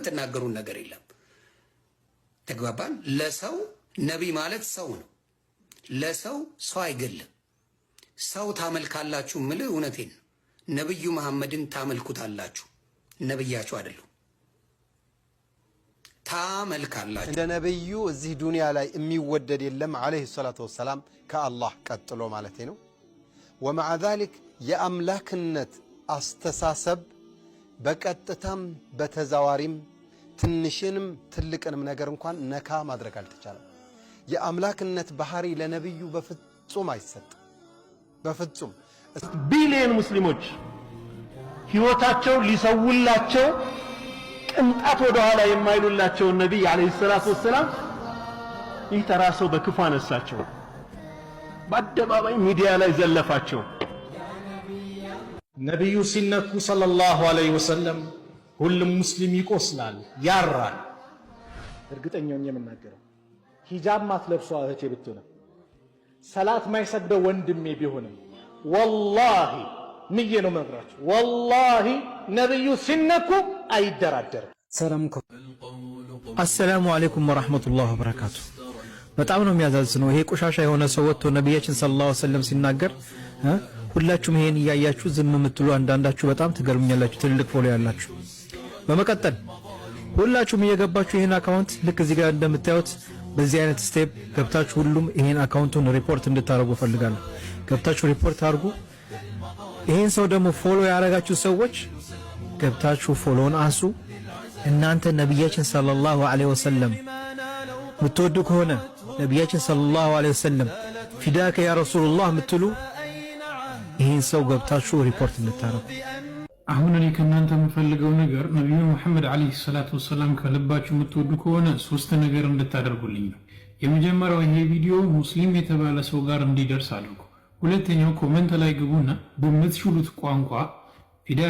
የምትናገሩን ነገር የለም። ተግባባን? ለሰው ነቢይ ማለት ሰው ነው። ለሰው ሰው አይገልም። ሰው ታመልካላችሁ ምልህ እውነቴን ነው። ነብዩ መሐመድን ታመልኩታላችሁ፣ ነብያችሁ አይደሉም። ታመልካላችሁ። እንደ ነብዩ እዚህ ዱንያ ላይ የሚወደድ የለም አለይሂ ሰላቱ ወሰላም ከአላህ ቀጥሎ ማለት ነው። ወመዓ ዛሊክ የአምላክነት አስተሳሰብ በቀጥታም በተዛዋሪም ትንሽንም ትልቅንም ነገር እንኳን ነካ ማድረግ አልተቻለም። የአምላክነት ባህሪ ለነብዩ በፍጹም አይሰጥም። በፍጹም ቢሊየን ሙስሊሞች ህይወታቸው ሊሰውላቸው ቅንጣት ወደ ኋላ የማይሉላቸው ነብይ አለይሂ ሰላቱ ወሰላም ይህ ተራ ሰው በክፉ አነሳቸው፣ በአደባባይ ሚዲያ ላይ ዘለፋቸው። ነብዩ ሲነኩ ሰለላሁ ዐለይሂ ወሰለም ሁሉም ሙስሊም ይቆስላል፣ ያራል። እርግጠኛው የምናገረው ሂጃብ ማትለብሷ እህቴ ብትሆንም ሰላት ማይሰግደው ወንድሜ ቢሆንም ወላሂ ምዬ ነው መብራችሁ፣ ወላሂ ነብዩ ሲነኩ አይደራደርም። አሰላሙ አለይኩም ወራህመቱላሂ ወበረካቱ። በጣም ነው የሚያዛዝነው። ይሄ ቆሻሻ የሆነ ሰው ወጥቶ ነብያችን ሰለላሁ ዐለይሂ ወሰለም ሲናገር ሁላችሁም ይሄን እያያችሁ ዝም የምትሉ አንዳንዳችሁ በጣም ትገርሙኛላችሁ፣ ትልልቅ ፎሎ ያላችሁ። በመቀጠል ሁላችሁም እየገባችሁ ይሄን አካውንት ልክ እዚህ ጋር እንደምታዩት በዚህ አይነት ስቴፕ ገብታችሁ ሁሉም ይሄን አካውንቱን ሪፖርት እንድታረጉ ፈልጋለሁ። ገብታችሁ ሪፖርት አድርጉ። ይሄን ሰው ደግሞ ፎሎ ያደረጋችሁ ሰዎች ገብታችሁ ፎሎውን አንሱ። እናንተ ነብያችን ሰለላሁ ዐለይሂ ወሰለም ምትወዱ ከሆነ ነብያችን ሰለላሁ ዐለይሂ ወሰለም ፊዳከ ያ ረሱላህ ምትሉ ይሄን ሰው ገብታችሁ ሪፖርት እንድታረጉ። አሁን እኔ ከእናንተ የምፈልገው ነገር ነብዩ መሐመድ አለይሂ ሰላቱ ወሰላም ከልባችሁ የምትወዱ ከሆነ ሶስት ነገር እንድታደርጉልኝ ነው። የመጀመሪያው ይሄ ቪዲዮ ሙስሊም የተባለ ሰው ጋር እንዲደርስ አድርጉ። ሁለተኛው ኮሜንት ላይ ግቡና በምትችሉት ቋንቋ ፊዳ